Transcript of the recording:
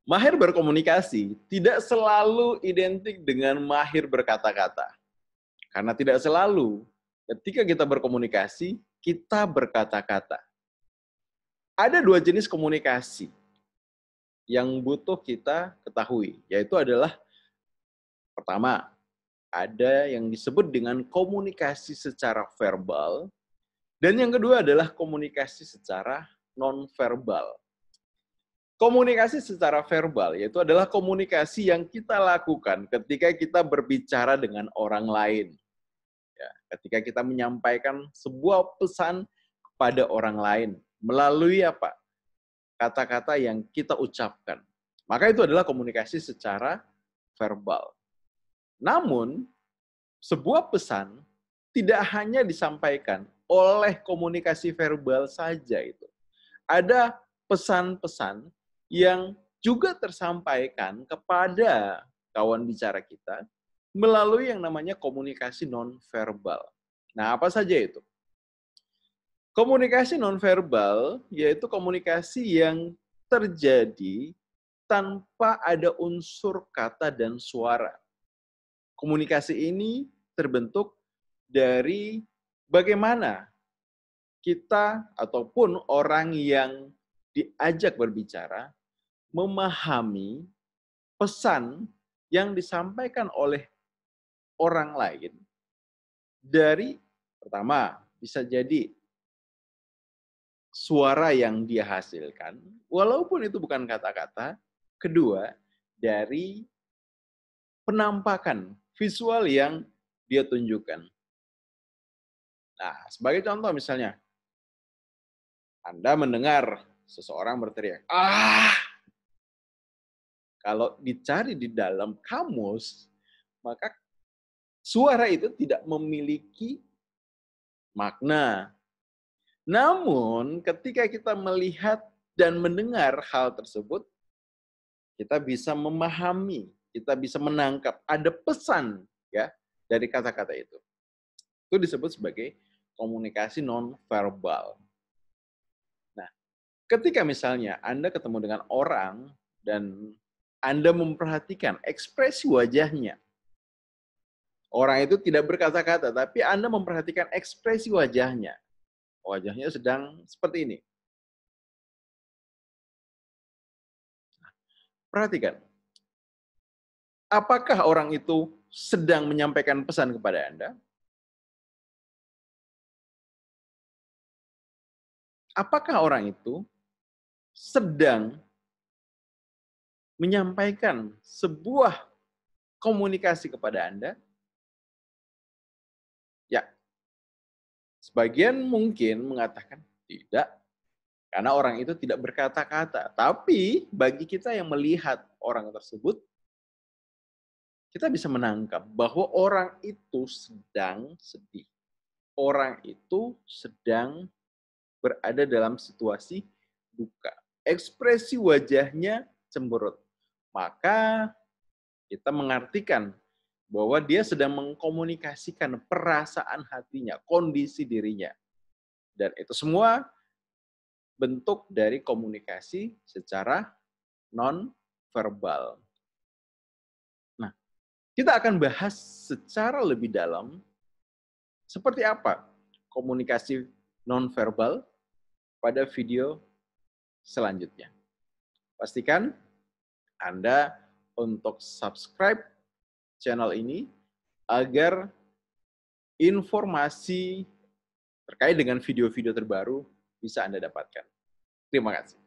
Mahir berkomunikasi tidak selalu identik dengan mahir berkata-kata. Karena tidak selalu ketika kita berkomunikasi, kita berkata-kata. Ada dua jenis komunikasi yang butuh kita ketahui, yaitu adalah pertama, ada yang disebut dengan komunikasi secara verbal, dan yang kedua adalah komunikasi secara non-verbal. Komunikasi secara verbal yaitu adalah komunikasi yang kita lakukan ketika kita berbicara dengan orang lain. Ya, ketika kita menyampaikan sebuah pesan kepada orang lain melalui apa? Kata-kata yang kita ucapkan. Maka itu adalah komunikasi secara verbal. Namun, sebuah pesan tidak hanya disampaikan oleh komunikasi verbal saja itu. Ada pesan-pesan yang juga tersampaikan kepada kawan bicara kita melalui yang namanya komunikasi nonverbal. Nah, apa saja itu? Komunikasi nonverbal yaitu komunikasi yang terjadi tanpa ada unsur kata dan suara. Komunikasi ini terbentuk dari bagaimana kita ataupun orang yang diajak berbicara memahami pesan yang disampaikan oleh orang lain dari pertama bisa jadi suara yang dia hasilkan, walaupun itu bukan kata-kata. Kedua, dari penampakan visual yang dia tunjukkan. Nah, sebagai contoh misalnya, Anda mendengar seseorang berteriak, "Ah!" Kalau dicari di dalam kamus, maka suara itu tidak memiliki makna. Namun, ketika kita melihat dan mendengar hal tersebut, kita bisa memahami, kita bisa menangkap ada pesan ya dari kata-kata itu. Itu disebut sebagai komunikasi nonverbal. Nah, ketika misalnya Anda ketemu dengan orang dan Anda memperhatikan ekspresi wajahnya, orang itu tidak berkata-kata, tapi Anda memperhatikan ekspresi wajahnya. Wajahnya sedang seperti ini. Perhatikan, apakah orang itu sedang menyampaikan pesan kepada Anda? Apakah orang itu sedang menyampaikan sebuah komunikasi kepada Anda? Ya, sebagian mungkin mengatakan tidak, karena orang itu tidak berkata-kata. Tapi bagi kita yang melihat orang tersebut, kita bisa menangkap bahwa orang itu sedang sedih. Orang itu sedang berada dalam situasi duka. Ekspresi wajahnya cemberut. Maka kita mengartikan bahwa dia sedang mengkomunikasikan perasaan hatinya, kondisi dirinya. Dan itu semua bentuk dari komunikasi secara non-verbal. Nah, kita akan bahas secara lebih dalam seperti apa komunikasi non-verbal pada video selanjutnya. Pastikan Anda untuk subscribe channel ini agar informasi terkait dengan video-video terbaru bisa Anda dapatkan. Terima kasih.